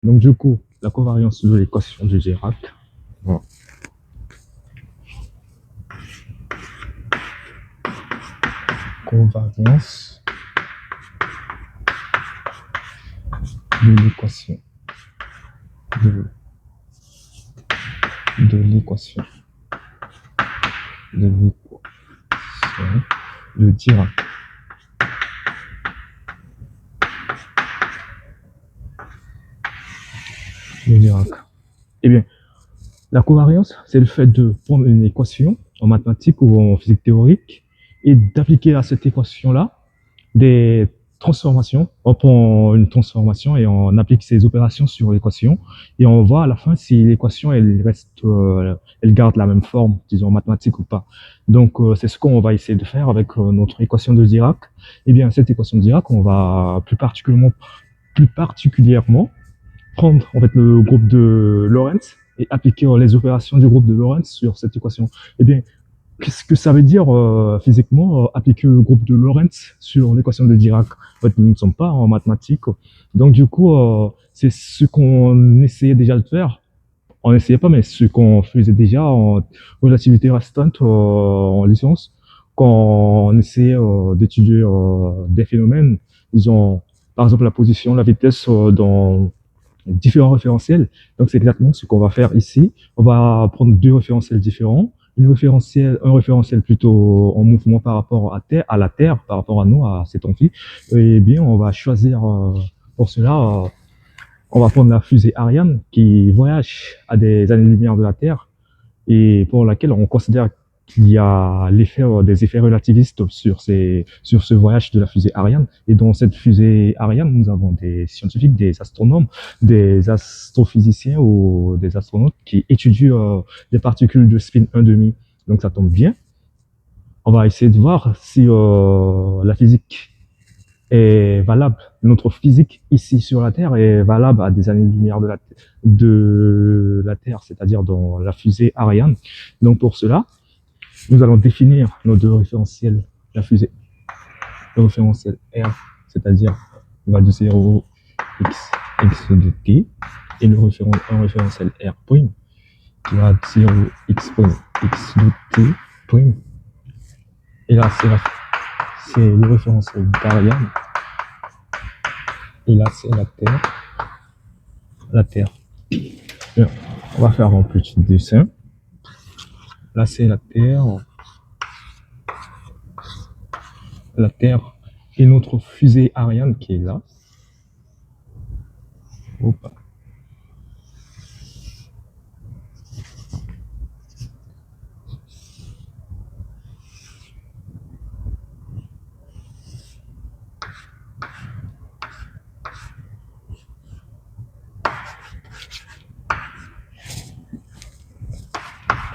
Donc, du coup, la covariance de l'équation de Dirac, voilà. Covariance de l'équation de, de l'équation de l'équation de Dirac. De Dirac. Eh bien, la covariance, c'est le fait de prendre une équation en mathématiques ou en physique théorique et d'appliquer à cette équation-là des transformations. On prend une transformation et on applique ces opérations sur l'équation et on voit à la fin si l'équation elle reste, elle garde la même forme, disons mathématique ou pas. Donc c'est ce qu'on va essayer de faire avec notre équation de Dirac. Eh bien cette équation de Dirac, on va plus particulièrement prendre en fait le groupe de Lorentz et appliquer les opérations du groupe de Lorentz sur cette équation. Eh bien, qu'est-ce que ça veut dire physiquement appliquer le groupe de Lorentz sur l'équation de Dirac? En fait, nous ne sommes pas en mathématiques. Donc du coup, c'est ce qu'on essayait déjà de faire. On n'essayait pas, mais ce qu'on faisait déjà en relativité restreinte en licence, quand on essayait d'étudier des phénomènes, disons par exemple la position, la vitesse dans différents référentiels. Donc, c'est exactement ce qu'on va faire ici. On va prendre deux référentiels différents. Un référentiel plutôt en mouvement par rapport à la Terre, par rapport à nous, à cet amphi. Et bien, on va choisir pour cela, on va prendre la fusée Ariane qui voyage à des années-lumière de la Terre et pour laquelle on considère qu'il y a l'effet des effets relativistes sur ce voyage de la fusée Ariane. Et dans cette fusée Ariane, nous avons des scientifiques, des astronomes, des astrophysiciens ou des astronautes qui étudient les particules de spin 1,5. Donc ça tombe bien. On va essayer de voir si la physique est valable. Notre physique ici sur la Terre est valable à des années-lumière de la Terre, c'est-à-dire dans la fusée Ariane. Donc pour cela, nous allons définir nos deux référentiels, la fusée, le référentiel R, c'est-à-dire va de 0 x, x de t, et un référentiel R prime, qui va de 0 x prime, x de t prime. Et là, c'est le référentiel d'Ariane. Et là, c'est la Terre. La Terre. Bien, on va faire un petit dessin. Là, c'est la Terre. La Terre et notre fusée Ariane qui est là. Opa.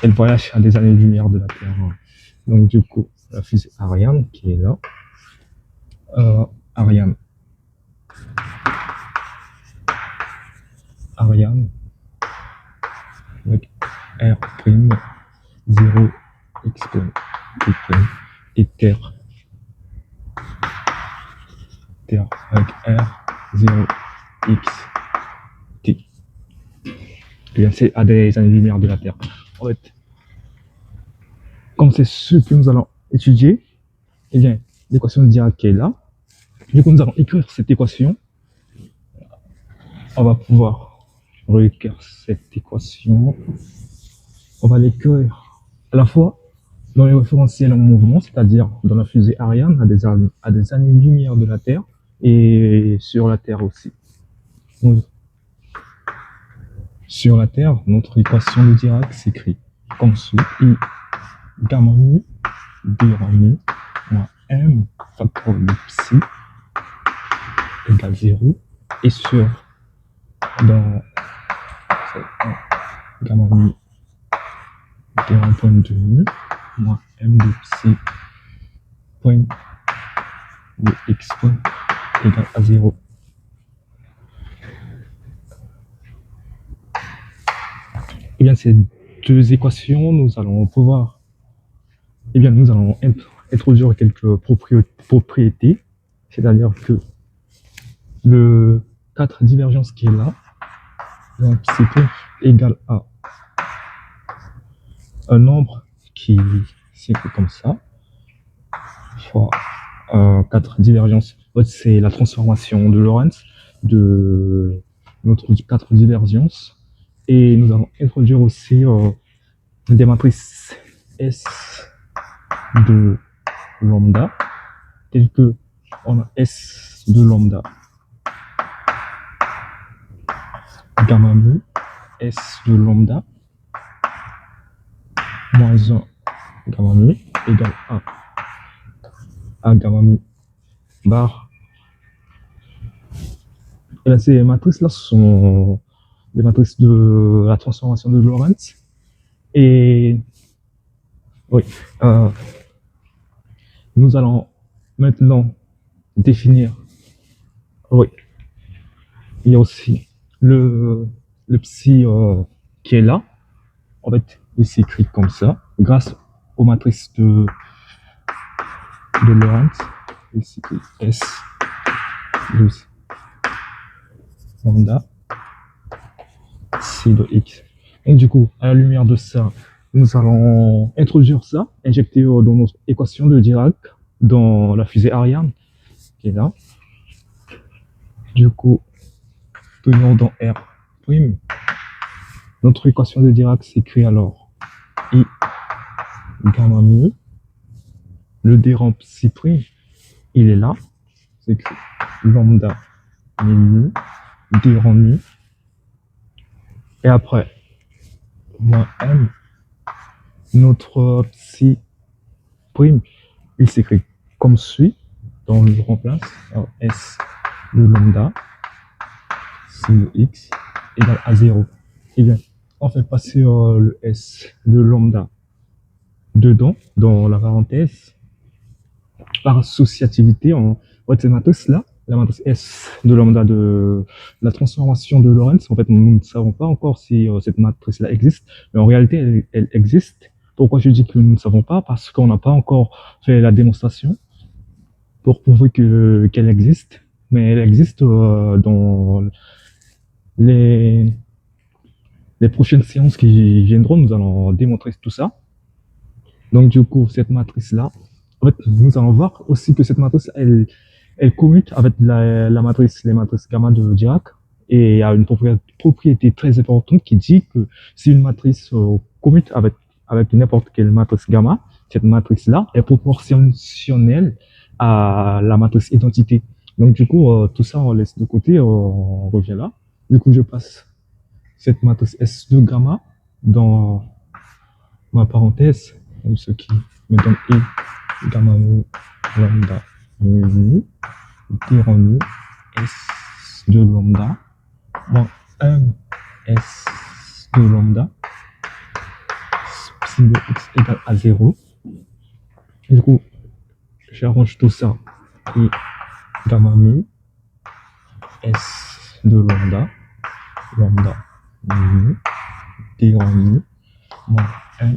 Elle voyage à des années-lumière de la Terre. Donc du coup, la fusée Ariane qui est là. Ariane. Ariane avec R prime 0 x prime T prime et Terre. Terre avec R 0 x T. Et bien c'est à des années-lumière de la Terre. En fait, comme c'est ce que nous allons étudier, eh bien l'équation de Dirac qui est là. Du coup, nous allons écrire cette équation. On va pouvoir réécrire cette équation. On va l'écrire à la fois dans les référentiels en mouvement, c'est-à-dire dans la fusée Ariane, à des années-lumière de la Terre, et sur la Terre aussi. Donc, sur la Terre, notre équation de Dirac s'écrit comme suit. I gamma mu, d mu, moins m facteur de psi égale 0. Et sur dans gamma mu d1 de mu moins m de psi point de x point égale à 0. Et bien ces deux équations, nous allons pouvoir, eh bien nous allons introduire quelques propriétés, c'est-à-dire que le 4 divergence qui est là, Donc, c'est égal à un nombre qui s'écrit comme ça, fois 4 divergences. C'est la transformation de Lorentz de notre 4 divergences. Et nous allons introduire aussi des matrices S de lambda, telles que on a S de lambda, gamma mu, S de lambda, moins 1 gamma mu égale à gamma mu bar. Et là, ces matrices-là sont des matrices de la transformation de Lorentz. Et oui, euh, nous allons maintenant définir. Oui, il y a aussi le psi qui est là. En fait, il s'écrit comme ça, grâce aux matrices de Lorentz. Il s'écrit S de lambda, C de X. Et du coup, à la lumière de ça, nous allons introduire ça, injecter dans notre équation de Dirac, dans la fusée Ariane, qui est là. Du coup, tenons dans R prime. Notre équation de Dirac s'écrit alors I gamma mu. Le dérang psi prime, il est là. C'est écrit lambda mu, dérang mu. Et après, moins M, notre psi prime, il s'écrit comme suit. Donc, on le remplace. Alors, S de lambda, C de X, égale à 0. Eh bien, on fait passer le S de lambda dedans, dans la parenthèse, par associativité. En fait, cette matrice-là, la matrice S de lambda de la transformation de Lorentz, en fait, nous ne savons pas encore si cette matrice-là existe, mais en réalité, elle existe. Pourquoi je dis que nous ne savons pas? Parce qu'on n'a pas encore fait la démonstration pour prouver qu'elle existe, mais elle existe dans les prochaines séances qui viendront. Nous allons démontrer tout ça. Donc, du coup, cette matrice-là, en fait, nous allons voir aussi que cette matrice, elle commute avec les matrices gamma de Dirac. Et il y a une propriété très importante qui dit que si une matrice commute avec n'importe quelle matrice gamma, cette matrice-là est proportionnelle à la matrice identité. Donc, du coup, tout ça, on laisse de côté, on revient là. Du coup, je passe cette matrice S2 gamma dans ma parenthèse, ce qui me donne I gamma mu lambda mu dérang mu S de lambda moins 1 S de lambda psi de X égale à 0. Et du coup, j'arrange tout ça. I gamma mu S de lambda mu dérang mu moins 1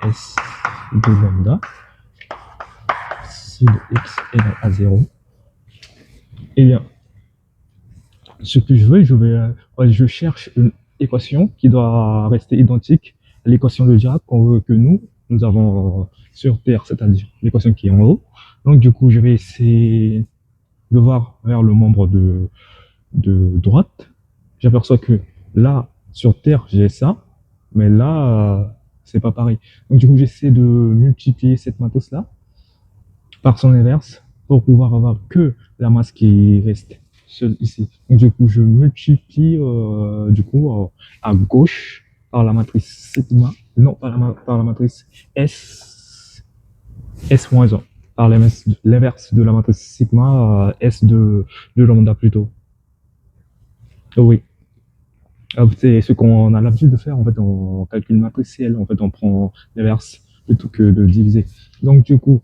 S de lambda psi de X égale à 0. Eh bien, ce que je veux, je cherche une équation qui doit rester identique à l'équation de Dirac que nous avons sur Terre, c'est-à-dire l'équation qui est en haut. Donc, du coup, je vais essayer de voir vers le membre de droite. J'aperçois que là, sur Terre, j'ai ça, mais là, c'est pas pareil. Donc, du coup, j'essaie de multiplier cette matrice-là par son inverse pour pouvoir avoir que la masse qui reste seule ici. Donc, du coup, je multiplie à gauche par la matrice sigma, non, par la matrice S-1, par l'inverse de la matrice sigma, S de lambda plutôt. Oh, oui. C'est ce qu'on a l'habitude de faire en fait en calcul matriciel. En fait, on prend l'inverse plutôt que de diviser. Donc, du coup,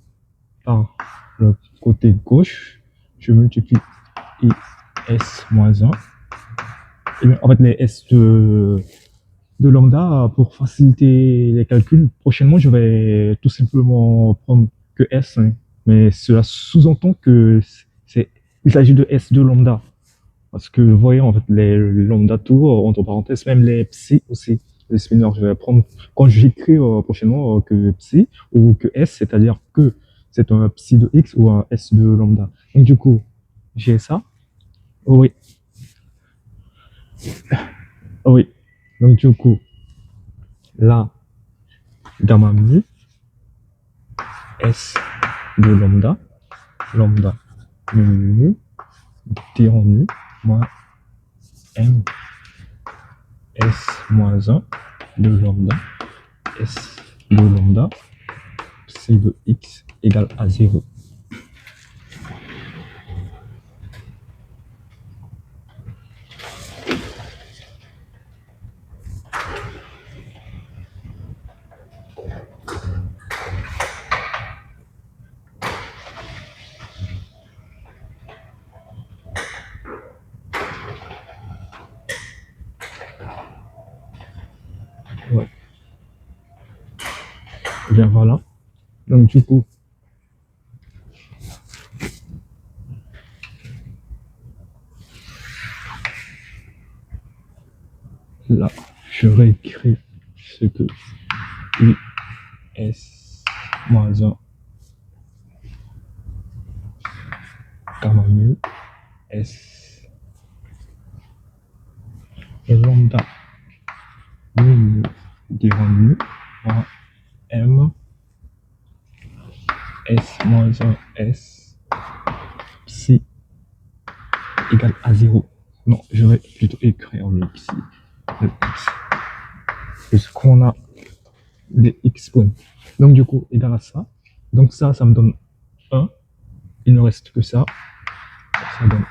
par le côté gauche, je multiplie IS-1. Et bien, en fait, les S de lambda, pour faciliter les calculs, prochainement, je vais tout simplement prendre que S, hein. Mais cela sous-entend que il s'agit de S de lambda. Parce que vous voyez, en fait, les lambda tours, entre parenthèses, même les psi aussi, les spinors, je vais prendre, quand j'écris prochainement que psi ou que s, c'est-à-dire que c'est un psi de x ou un s de lambda. Donc du coup, j'ai ça. Oh oui, oh oui. Donc du coup, là, gamma mu, s de lambda, lambda mu, dirons mu, moins m, s moins 1 de lambda, s de lambda, psi de x égale à 0. Ouais. Bien voilà. Donc du coup, là, je réécris ce que i s moins 1 gamma mu s et lambda mu dirons mu moins m s moins 1 s psi égale à 0. Non, je vais plutôt écrire le psi. Le x. Puisqu'on a des x points. Donc du coup, égal à ça. Donc ça me donne 1. Il ne reste que ça. Ça donne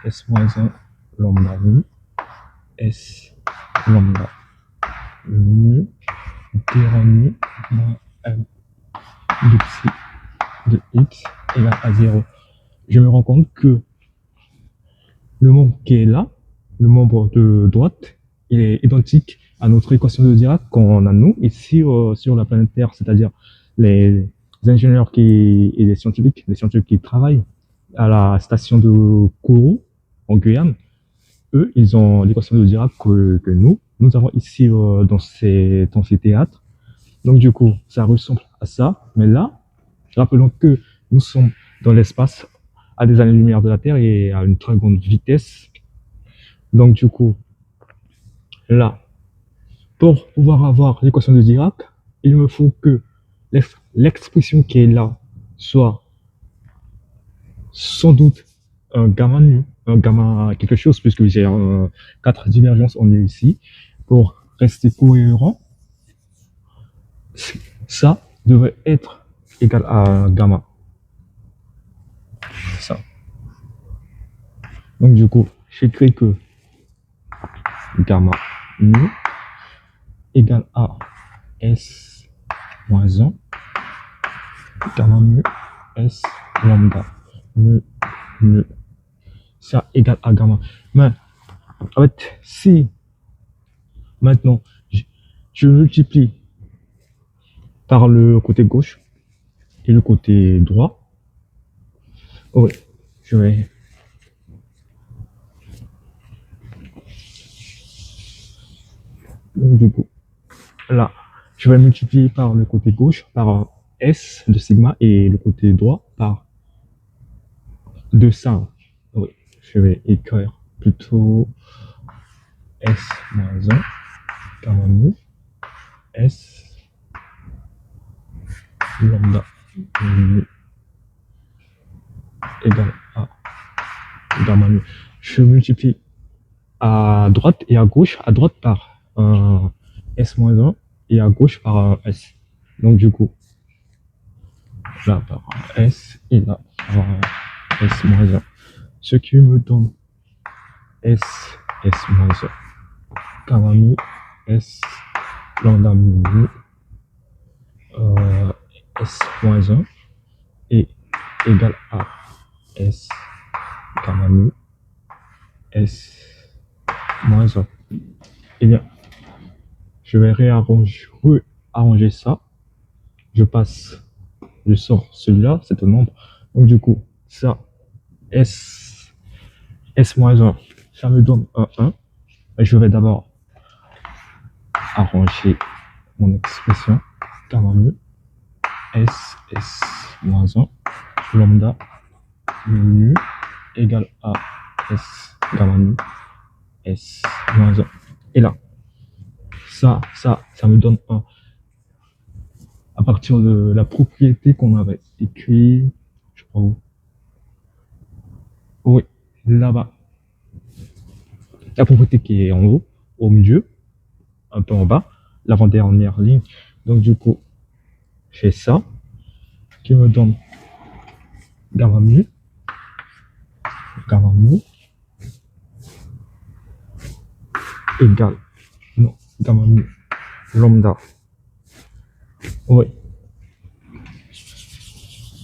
s moins 1 lambda mu s lambda mu dirons mu moins m de psi de x égale à 0. Je me rends compte que le membre qui est là, le membre de droite, il est identique à notre équation de Dirac qu'on a nous ici sur la planète Terre, c'est-à-dire les ingénieurs et les scientifiques qui travaillent à la station de Kourou en Guyane. Eux, ils ont l'équation de Dirac que nous avons ici dans ces théâtres. Donc du coup, ça ressemble à ça. Mais là, rappelons que nous sommes dans l'espace à des années-lumière de la Terre et à une très grande vitesse. Donc du coup, là, pour pouvoir avoir l'équation de Dirac, il me faut que l'expression qui est là soit sans doute un gamma nu, un gamma quelque chose, puisque j'ai 4 divergences en U ici. Pour rester cohérent, ça devrait être égal à gamma. Ça. Donc du coup, j'écris que gamma mu égale à S moins 1 gamma mu S lambda mu ça égale à gamma. Mais en fait, si maintenant je multiplie par le côté gauche et le côté droit, oui, je vais donc, du coup, là, je vais multiplier par le côté gauche par S de sigma et le côté droit par 2 ça. Oui, je vais écrire plutôt S moins 1 gamma mu S lambda mu égale à gamma mu. Je multiplie à droite et à gauche, à droite par S-1 et à gauche par S. Donc du coup, là par S et là par S-1. Ce qui me donne S, S-1, gamma mu, S, lambda mu, S-1 est égal à S, gamma mu, S-1. Eh bien, je vais réarranger ça. Je sors celui-là, c'est un nombre. Donc du coup, ça, S-1 ça me donne un 1. Et je vais d'abord arranger mon expression gamma mu S moins 1 lambda mu égale à S gamma mu S moins 1. Et là, ça me donne 1 à partir de la propriété qu'on avait écrit, je crois où. Oui, là-bas. La propriété qui est en haut, au milieu, un peu en bas, l'avant-dernière ligne. Donc du coup, je fais ça, qui me donne gamma mu égale, non, gamma mu lambda. Oui,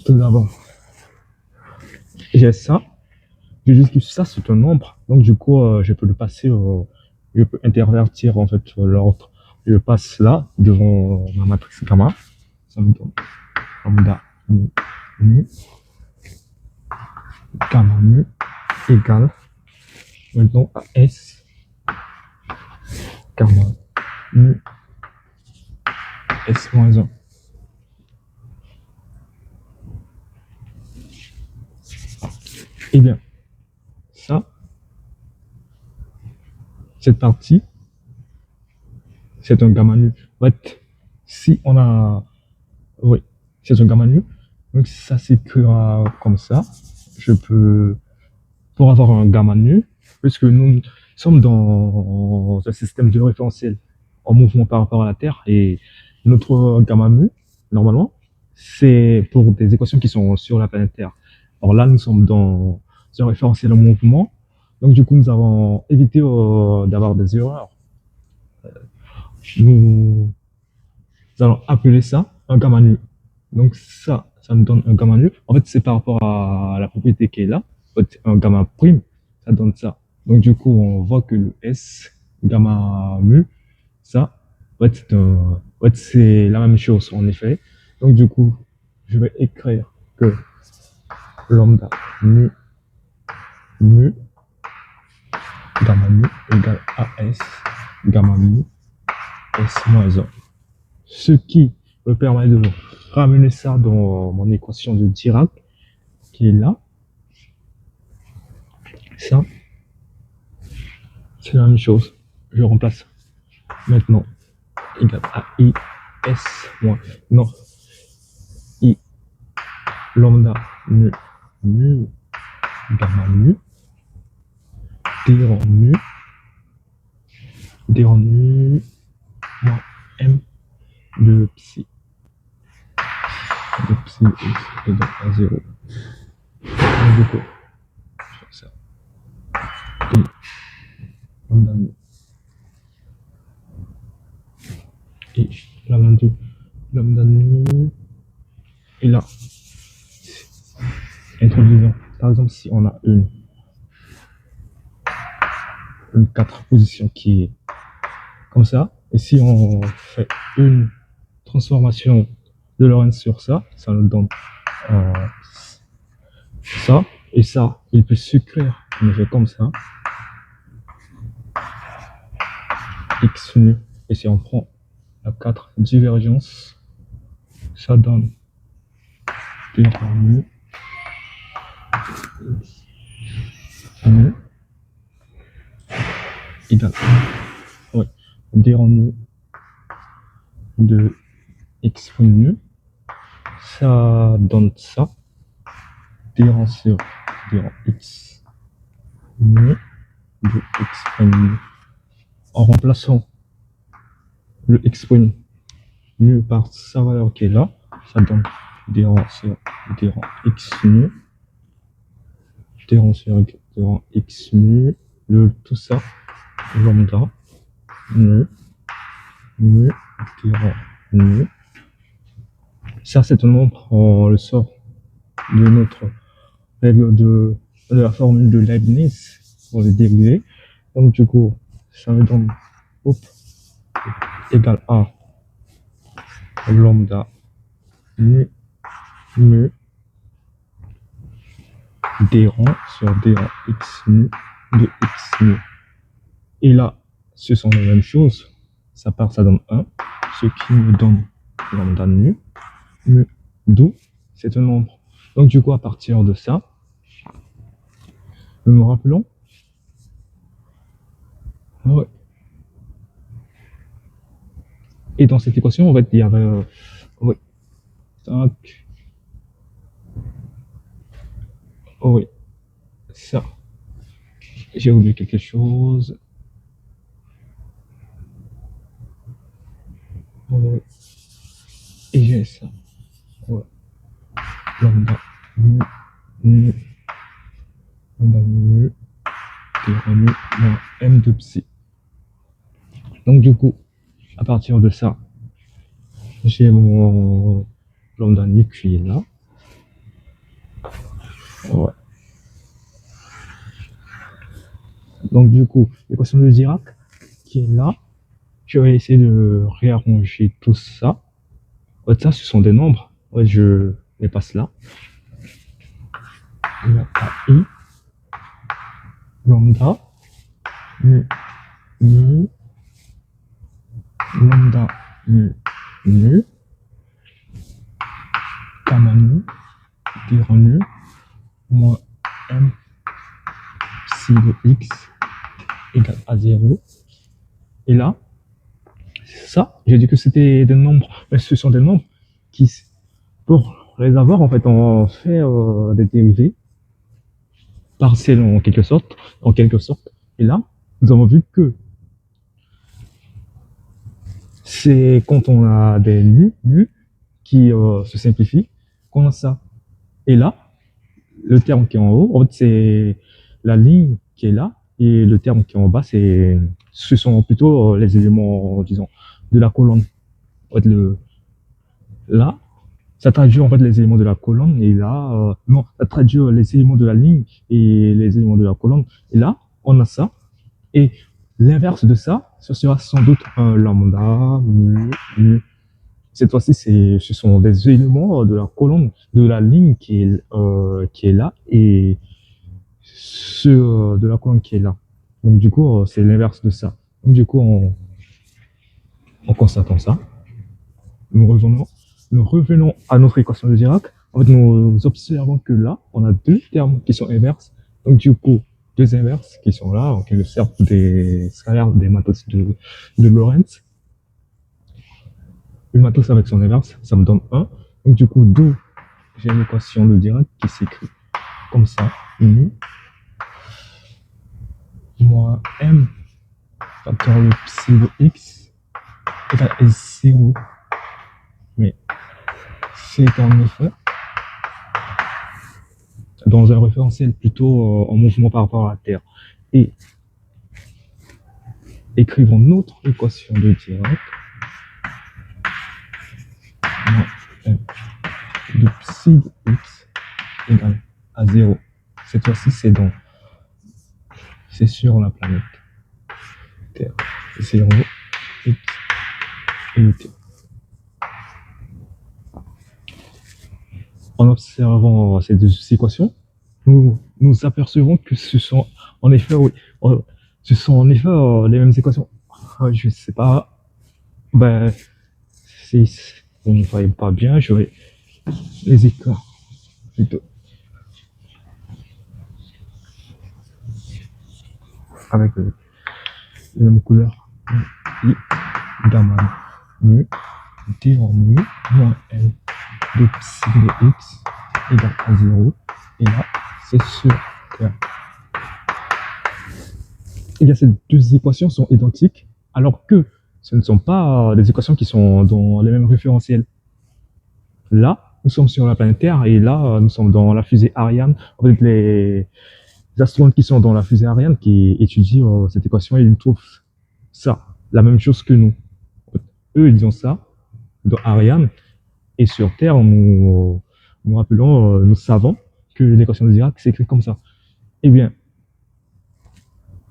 tout d'abord, j'ai ça. Je dis que ça, c'est un nombre. Donc, du coup, je peux le passer, je peux intervertir, en fait, l'ordre. Je passe là, devant ma matrice gamma. Ça me donne lambda mu gamma mu égale, maintenant, à S gamma mu S moins 1. Eh bien, ça, cette partie, c'est un gamma nu. En fait, si on a, oui, c'est un gamma nu. Donc, ça s'écrira comme ça. Je peux, pour avoir un gamma nu, puisque nous sommes dans un système de référentiel en mouvement par rapport à la Terre, et notre gamma mu, normalement, c'est pour des équations qui sont sur la planète Terre. Alors là, nous sommes dans un référentiel en mouvement, donc du coup, nous avons évité d'avoir des erreurs. Nous allons appeler ça un gamma nu. Donc ça nous donne un gamma nu. En fait, c'est par rapport à la propriété qui est là. En fait, un gamma prime, ça donne ça. Donc du coup, on voit que le S gamma mu, ça, en fait, c'est la même chose en effet. Donc du coup, je vais écrire que lambda mu gamma mu égale à S gamma mu S moins 1. Ce qui me permet de ramener ça dans mon équation de Dirac, qui est là. Ça, c'est la même chose. Je remplace maintenant égal à I S moins, non, I lambda mu gamma mu d en mu moins M de psi x égale à 0. Donc, du coup, je fais ça. I lambda mu et lambda mu et là, introduisons, par exemple, si on a une 4 position qui est comme ça, et si on fait une transformation de Lorentz sur ça, ça nous donne ça, et ça, il peut s'écrire, on fait comme ça, x nu, et si on prend la 4 divergence, ça donne d en mu égale, ouais, d en mu de x nu, ça donne ça, d en sur d en x nu de x nu. En remplaçant le x nu par sa valeur qui est là, ça donne d en sur d en x nu, d en sur d en x nu, tout ça, lambda mu d en nu. Ça, c'est un nombre, on le sort de notre règle de la formule de Leibniz pour les dérivés. Donc, du coup, ça me donne égal à lambda mu d rond sur d en x nu de x mu. Et là, ce sont les mêmes choses. Ça part, ça donne 1, ce qui me donne lambda mu, d'où c'est un nombre. Donc du coup, à partir de ça, nous nous rappelons, ouais. Et dans cette équation, en fait, il y avait, oui, 5, oui, ça. J'ai oublié quelque chose. Oui. Et j'ai ça. Ouais. Lambda mu, mu, lambda mu, mu, moins m de psi. Donc du coup, à partir de ça, j'ai mon lambda nu qui est là. Ouais. Donc du coup, l'équation de Dirac qui est là, je vais essayer de réarranger tout ça. En fait, ça, ce sont des nombres. Ouais, je les passe là. I, lambda, mu, mu, lambda, mu, mu, gamma nu, dire nu, moins m psi de x égale à 0. Et là, ça, j'ai dit que c'était des nombres, mais ce sont des nombres qui, pour les avoir, en fait, on fait des dérivés partiels en quelque sorte. Et là, nous avons vu que c'est quand on a des nu qui se simplifient qu'on a ça. Et là, le terme qui est en haut, en fait, c'est la ligne qui est là, et le terme qui est en bas, ce sont plutôt les éléments, disons, de la colonne. En fait, là, ça traduit en fait les éléments de la colonne, et là, non, ça traduit les éléments de la ligne et les éléments de la colonne. Et là, on a ça, et l'inverse de ça, ce sera sans doute un lambda, mu. Cette fois-ci, ce sont des éléments de la colonne, de la ligne qui est là, et ceux de la colonne qui est là. Donc du coup, c'est l'inverse de ça. Donc du coup, en constatant ça, nous revenons à notre équation de Dirac. En fait, nous observons que là, on a deux termes qui sont inverses. Donc du coup, deux inverses qui sont là, en quelque sorte des scalaires, des matrices de Lorentz. Une matrice avec son inverse, ça me donne 1. Donc du coup, d'où j'ai une équation de Dirac qui s'écrit comme ça, mu moins m facteur le psi de x égale S0. Mais c'est en effet dans un référentiel plutôt en mouvement par rapport à la Terre. Et écrivons notre équation de Dirac moins m de psi de x égale à 0. Cette fois-ci, c'est sur la planète Terre. 0, x et le t. En observant ces deux équations, nous apercevons que ce sont en effet, oui, ce sont en effet les mêmes équations. Je sais pas, ben, si on ne voyait pas bien, j'aurais les écarts plutôt. Avec les mêmes couleurs. I, gamma mu, t en mu, moins n de psi de x égale à 0. Et là, c'est sur Terre. Eh bien, ces deux équations sont identiques, alors que ce ne sont pas des équations qui sont dans les mêmes référentiels. Là, nous sommes sur la planète Terre, et là, nous sommes dans la fusée Ariane. En fait, les astronautes qui sont dans la fusée Ariane, qui étudient cette équation, ils trouvent ça, la même chose que nous. Eux, ils ont ça dans Ariane, et sur Terre, nous rappelons, nous savons que l'équation de Dirac s'écrit comme ça. Eh bien,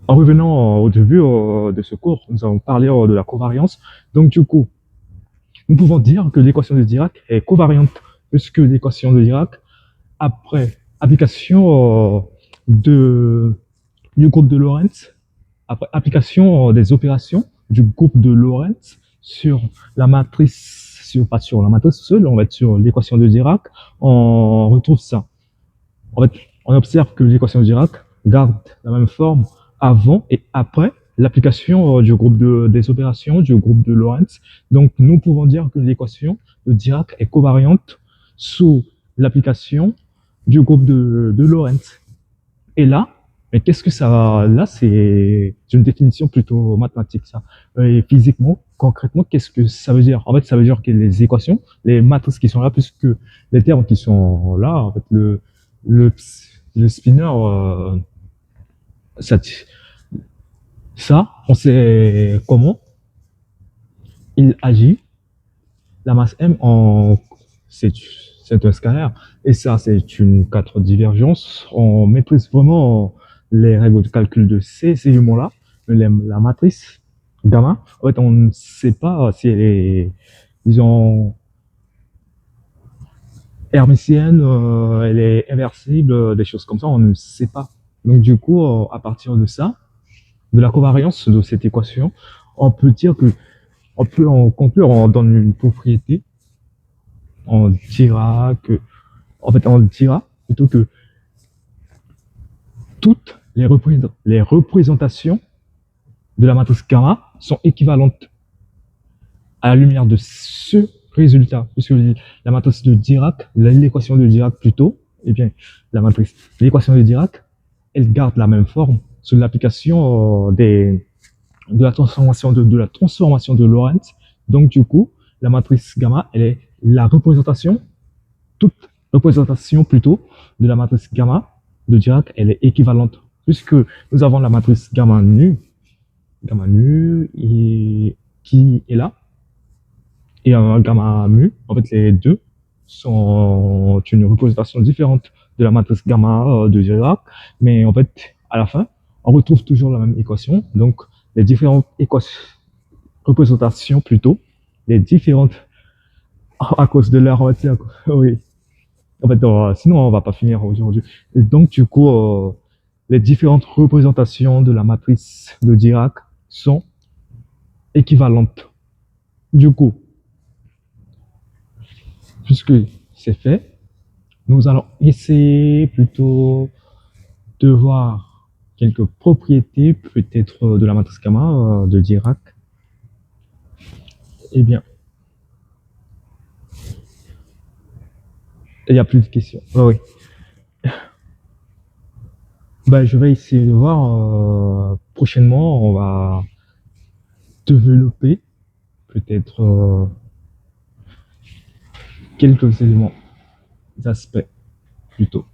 en revenant au début de ce cours, nous avons parlé de la covariance. Donc du coup, nous pouvons dire que l'équation de Dirac est covariante, puisque l'équation de Dirac, après application de du groupe de Lorentz. Après, application des opérations du groupe de Lorentz sur la matrice, pas sur la matrice seule, on va être sur l'équation de Dirac, on retrouve ça. En fait, on observe que l'équation de Dirac garde la même forme avant et après l'application du groupe des opérations du groupe de Lorentz. Donc, nous pouvons dire que l'équation de Dirac est covariante sous l'application du groupe de Lorentz. Et là, mais qu'est-ce que ça, là, c'est une définition plutôt mathématique, ça. Et physiquement, concrètement, qu'est-ce que ça veut dire? En fait, ça veut dire que les équations, les matrices qui sont là, plus que les termes qui sont là, en fait, le, le spinner, ça, ça, on sait comment il agit. La masse M c'est un scalaire. Et ça, c'est une quatre divergence. On maîtrise vraiment les règles de calcul de ces éléments-là. Mais la matrice gamma, en fait, on ne sait pas si elle est, disons, hermitienne, elle est inversible, des choses comme ça, on ne sait pas. Donc, du coup, à partir de ça, de la covariance de cette équation, on peut dire que, on peut en conclure, on donne une propriété, on dira que, en fait, on dira plutôt que toutes les représentations de la matrice gamma sont équivalentes à la lumière de ce résultat. Puisque la matrice de Dirac, l'équation de Dirac plutôt, eh bien, l'équation de Dirac, elle garde la même forme sous l'application de la transformation de Lorentz. Donc, du coup, la matrice gamma, elle est la représentation, toute représentation plutôt de la matrice gamma de Dirac, elle est équivalente. Puisque nous avons la matrice gamma nu qui est là, et un gamma mu. En fait, les deux sont une représentation différente de la matrice gamma de Dirac, mais en fait, à la fin, on retrouve toujours la même équation. Donc, les différentes représentations plutôt, les différentes à cause de leur matière. Oui. En fait, sinon, on va pas finir aujourd'hui. Et donc, du coup, les différentes représentations de la matrice de Dirac sont équivalentes. Du coup, puisque c'est fait, nous allons essayer plutôt de voir quelques propriétés peut-être de la matrice gamma de Dirac. Eh bien, il n'y a plus de questions. Oh, oui. Ben, je vais essayer de voir. Prochainement, on va développer peut-être quelques éléments, aspects plutôt.